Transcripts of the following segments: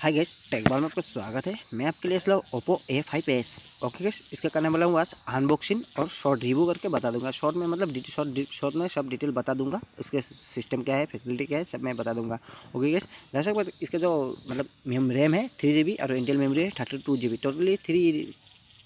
Hi guys, टेकबाल में आपका स्वागत है। मैं आपके लिए इसलिए ओप्पो A5s ओके गैस, इसका करने वाला हूँ आज अनबॉक्सिंग और शॉर्ट रिव्यू करके बता दूंगा। शॉर्ट में मतलब शॉर्ट में सब डिटेल बता दूंगा। इसके सिस्टम क्या है, फैसिलिटी क्या है, सब मैं बता दूंगा। ओके गैस, दर्शक इसका जो मतलब रैम है 3GB और इंटेल मेमोरी है 32GB।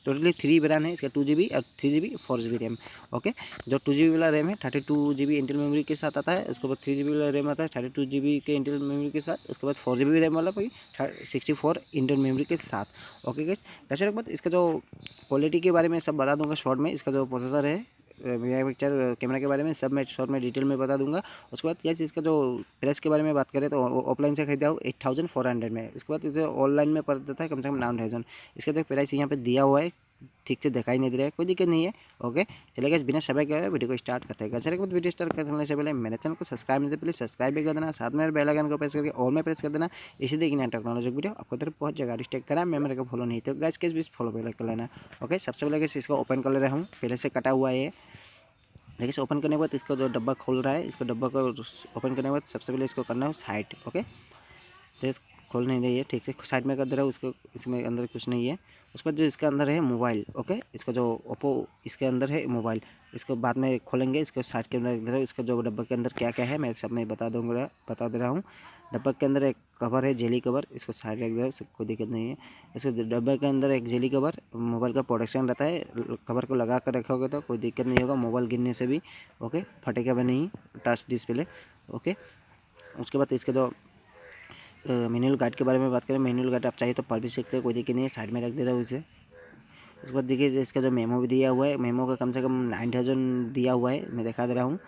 टोटली थ्री ब्रांड है इसका, 2GB और 3GB 4GB रैम। ओके, जो 2GB वाला रैम है 32GB इंटेल मेमोरी के साथ आता है। उसके बाद 3GB वाला रैम आता है 32GB के इंटेल मेमोरी के साथ। उसके बाद 4GB रैम वाला भी 64 इंटेल मेमोरी के साथ। ओके गाइस, दर्शक बाद इसका जो क्वालिटी के बारे में सब बता दूंगा शॉर्ट में। इसका जो प्रोसेसर है, मेगा पिक्चर कैमरा के बारे में सब मैं शॉर्ट में डिटेल में बता दूंगा। उसके बाद क्या इसका जो प्राइस के बारे में बात करें तो ऑफलाइन से खरीदा हूँ 8400 में। उसके बाद इसे ऑनलाइन में पड़ जाता है कम से कम 9000। इसका तो प्राइस यहाँ पे दिया हुआ है, ठीक से दिखाई नहीं दे रहा है, कोई दिक्कत नहीं है। ओके चलेगा, बिना समय के वीडियो को स्टार्ट करते हैं। चलेगा वीडियो स्टार्ट करने से पहले मेरे चैनल को सब्सक्राइब नहीं, प्लीज सब्सक्राइब भी कर देना, साथ में बेल आइकन को प्रेस करके ऑल में प्रेस कर देना। इसी देखिए नया टेक्नोलॉजी वीडियो आपको तरफ पहुंच जाएगा। रिस्टेक करा मैं मेरे को फॉलो नहीं तो गाइस के बीच फॉलो कर लेना। ओके, सबसे पहले इसको ओपन कर ले रहा हूँ, पहले से कटा हुआ है। देखिए ओपन करने के बाद इसका जो डब्बा खोल रहा है, इसको डब्बा को ओपन करने के बाद सबसे पहले इसको करना है साइड। ओके, तो खोल नहीं रही है, ठीक से साइड में कर दे रहा हूँ उसको। इसमें अंदर कुछ नहीं है। उसके बाद जो इसका अंदर है मोबाइल। ओके, इसका जो ओप्पो इसके अंदर है मोबाइल, इसको बाद में खोलेंगे। इसको साइड के अंदर रख, इसका जो डब्बा के अंदर क्या क्या है मैं सब में बता दे रहा हूँ। डब्बा के अंदर एक कवर है, जेली कवर, इसको साइड रख दे रहा हूँ, कोई दिक्कत नहीं है। इसको डब्बे के अंदर एक जेली कवर, मोबाइल का प्रोटेक्शन रहता है, कवर को लगा कर रखोगे तो कोई दिक्कत नहीं होगा मोबाइल गिरने से भी। ओके, फटेगा भी नहीं टच डिस्प्ले। ओके, उसके बाद इसके जो मैनुअल गाइड के बारे में बात करें, मैनुअल गाइड आप चाहिए तो पढ़ भी सकते हो, कोई दिक्कत नहीं है, साइड में रख दे रहा हूँ इसे। उसके बाद देखिए इसका जो मेमो भी दिया हुआ है, मेमो का कम से कम 9000 दिया हुआ है, मैं दिखा दे रहा हूँ।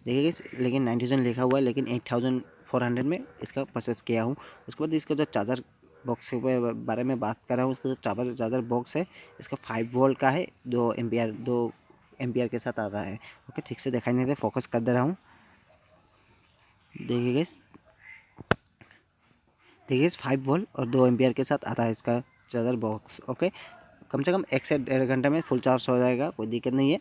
देखिए लेकिन 9000 लिखा हुआ है, लेकिन 8400 में इसका परचेस किया हूँ। उसके बाद इसका जो चार्जर बॉक्स के बारे में बात कर रहा हूँ। इसका जो चार्जर बॉक्स है इसका 5 वोल्ट का है, 2 एम्पियर के साथ आता है। ओके, ठीक से दिखाई नहीं दे, फोकस कर दे रहा हूँ। देखिए 5 वोल्ट और 2 एम्पियर के साथ आता है इसका चार्जर बॉक्स। ओके, कम से कम 1 से 1.5 घंटे में फुल चार्ज हो जाएगा, कोई दिक्कत नहीं है।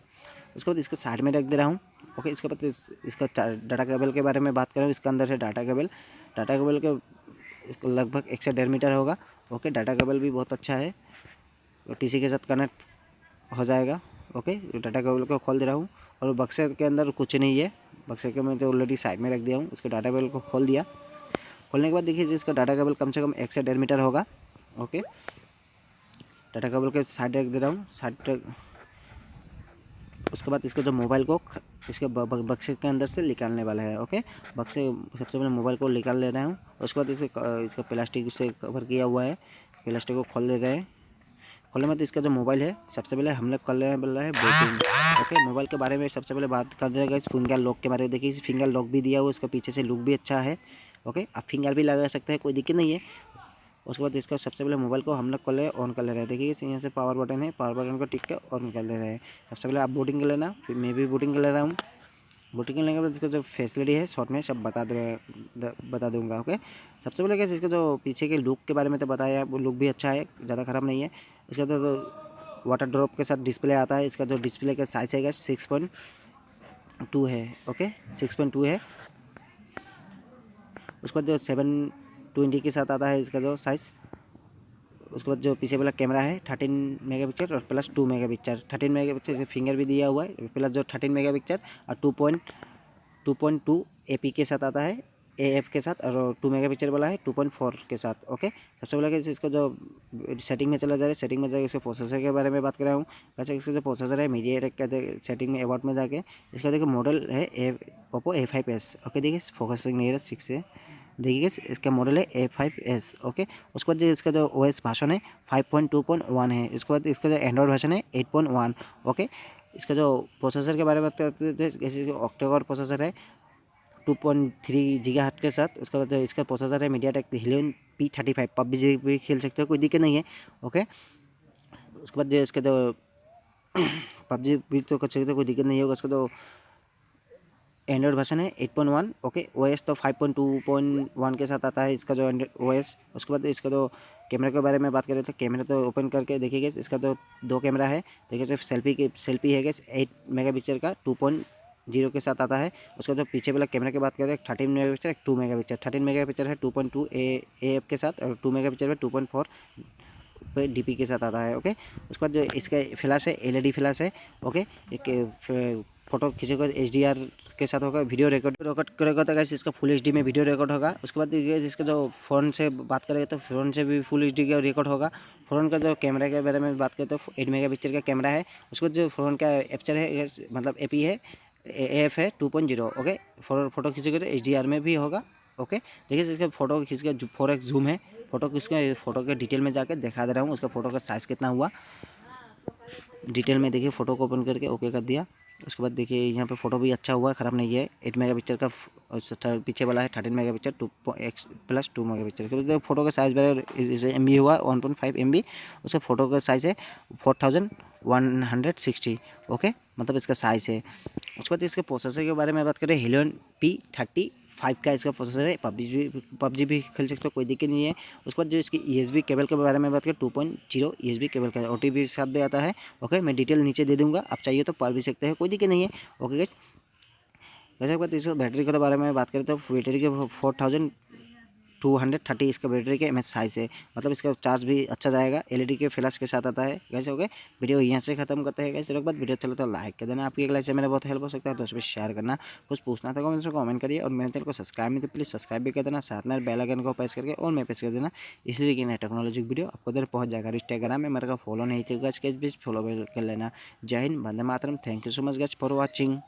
उसके बाद इसको साइड में रख दे रहा हूँ। ओके, इसके बाद इसका डाटा केबल के बारे में बात करें। इसके अंदर है डाटा केबल के इसको लगभग 1 से 1.5 मीटर होगा। ओके, डाटा केबल भी बहुत अच्छा है, टीसी के साथ कनेक्ट हो जाएगा। ओके, डाटा केबल को खोल दे रहा हूँ और बक्से के अंदर कुछ नहीं है, बक्से के मैं तो ऑलरेडी साइड में रख दिया हूँ। उसके डाटा केबल को खोल दिया। खोलने के बाद देखिए इसका डाटा केबल कम से कम 1 से 1.5 मीटर होगा। ओके, डाटा केबल के साइड रख दे रहा हूँ, उसके बाद इसका जो मोबाइल को इसके बक्से के अंदर से निकालने वाला है। ओके, बक्से सबसे पहले मोबाइल को निकाल ले रहा हूँ। उसके बाद इसका प्लास्टिक से कवर किया हुआ है, प्लास्टिक को खोल ले रहे हैं। खोलने में इसका जो मोबाइल है सबसे पहले हम लोग करने वाला है बूटिंग। ओके, मोबाइल के बारे में सबसे पहले बात कर देगा इस फिंगर लॉक के बारे में। देखिए फिंगर लॉक भी दिया हुआ, इसका पीछे से लुक भी अच्छा है। ओके, आप फिंगर भी लगा सकते हैं, कोई दिक्कत नहीं है। उसके बाद इसका सबसे पहले मोबाइल को हम लोग कर ले ऑन कर ले रहे हैं। देखिए यहाँ से पावर बटन है, पावर बटन को टिक के ऑन कर ले रहे हैं। सबसे पहले आप बूटिंग कर लेना, फिर मैं भी बूटिंग कर ले रहा हूँ। बूटिंग करने के बाद इसका जो फैसिलिटी है शॉर्ट में सब बता दूंगा। ओके, सबसे पहले क्या इसका जो पीछे के लुक के बारे में तो बताया, वो लुक भी अच्छा है, ज़्यादा ख़राब नहीं है। इसका तो वाटर ड्रॉप के साथ डिस्प्ले आता है। इसका जो डिस्प्ले का साइज़ है 6.2 है। ओके, 6.2 है। उसके बाद जो 720 के साथ आता है इसका जो साइज़। उसके बाद जो पीछे वाला कैमरा है 13 मेगापिक्सल और प्लस 2 मेगापिक्सल। 13 मेगापिक्सल फिंगर भी दिया हुआ है, प्लस जो 13 मेगापिक्सल और 2.2 एपी के साथ आता है, एएफ के साथ। और 2 मेगापिक्सल वाला है 2.4 के साथ। ओके, सबसे पहले इसको जो सेटिंग में चला जा रहा है, सेटिंग में जाकर इसके प्रोसेसर के बारे में बात कर रहा हूँ। वैसे इसका जो प्रोसेसर है MediaTek का सेटिंग में अबाउट में जाके इसका देखिए मॉडल है Oppo A5s। ओके, देखिए फोकसिंग नहीं है ठीक से, देखिए इसका मॉडल है A5s। ओके, उसके बाद जो इसका जो OS वर्जन है 5.2.1 है। उसके बाद इसका जो एंड्रॉइड वर्जन है 8.1। ओके, इसका जो प्रोसेसर के बारे में बात करते हैं, जैसे ऑक्टा-कोर प्रोसेसर है 2.3 गीगाहर्ट्ज़ के साथ। उसके बाद इसका प्रोसेसर है MediaTek Helio P35, पबजी भी खेल सकते हो, कोई दिक्कत नहीं है। ओके, उसके बाद जो इसका जो पबजी भी तो कर सकते हो, कोई दिक्कत नहीं होगा। उसका जो एंड्रॉइड वर्जन है 8.1। ओके, OS तो 5.2.1 के साथ आता है इसका जो OS। उसके बाद इसका जो कैमरा के बारे में बात करें तो कैमरा तो ओपन करके देखिए इसका तो 2 कैमरा है। देखिए सेल्फी है 8 मेगापिक्सल का, 2.0 के साथ आता है। उसका जो पीछे वाला कैमरा की बात करें 13 मेगापिक्सल, 2 मेगापिक्सल। 13 मेगापिक्सल है 2.2 AF के साथ, और 2 मेगापिक्सल है 2.4 पे DP के साथ आता है। ओके, उसके बाद जो इसका फ्लैश है LED फ्लैश है। ओके, एक फोटो खींचे को HDR के साथ होगा, वीडियो रिकॉर्ड करेगा तो गाइस इसका फुल HD में वीडियो रिकॉर्ड होगा। उसके बाद देखिए इसका जो फ़ोन से बात करेंगे तो फ़ोन से भी फुल HD का रिकॉर्ड होगा। फ़ोन का जो कैमरा के बारे में बात करें तो 8 मेगापिक्सल का कैमरा है। उसको जो फ़ोन का एपर्चर है मतलब AP है AF है 2.0। ओके, फोटो खींचेगा तो HDR में भी होगा। ओके, देखिए इसका फोटो खींच के 4x जूम है। फोटो के डिटेल में जाकर दिखा दे रहा हूँ उसका फ़ोटो का साइज़ कितना हुआ डिटेल में। देखिए फ़ोटो को ओपन करके ओके कर दिया। उसके बाद देखिए यहाँ पे फ़ोटो भी अच्छा हुआ, ख़राब नहीं है। 8 मेगापिक्सल का पीछे वाला है 13 मेगापिक्सल 2 मेगापिक्सल। फोटो का साइज़ MB हुआ 1.5 MB। उसका फ़ोटो का साइज़ है 4160। ओके, मतलब इसका साइज़ है। उसके बाद इसके प्रोसेसर के बारे में बात करें, Helio P35 का इसका प्रोसेसर है। पबजी भी खेल सकते हो, कोई दिक्कत नहीं है। उसके बाद जो इसकी USB केबल के बारे में बात करें 2.0 USB केबल का OTP के साथ भी आता है। ओके, मैं डिटेल नीचे दे दूंगा, आप चाहिए तो पढ़ भी सकते हैं, कोई दिक्कत नहीं है। ओके गाइस, वैसे बाद इसको बैटरी के बारे में बात करें तो बैटरी के 4230 इसका बैटरी के एमएच साइज़ है, मतलब इसका चार्ज भी अच्छा जाएगा। LED के फ्लैश के साथ आता है। कैसे हो गए, वीडियो यहाँ से खत्म करते हैं। कैसे बाद वीडियो चले तो लाइक कर देना, आपकी एक लाइक से मेरा बहुत हेल्प हो सकता है। तो उसमें शेयर करना, कुछ पूछना था कमेंट में कमेंट करिए, और मेरे चैनल को सब्सक्राइब नहीं तो प्लीज़ सब्सक्राइब भी कर देना, साथ में बेल आइकन को प्रेस करके और मैं प्रेस कर देना, इसलिए कि नया टेक्नोलॉजी वीडियो आपको उधर पहुँच जाएगा। इंस्टाग्राम में मेरे को फॉलो नहीं थे गाइस, के बीच फॉलो कर लेना। जय हिंद, वंदे मातरम, thank you so much guys for watching.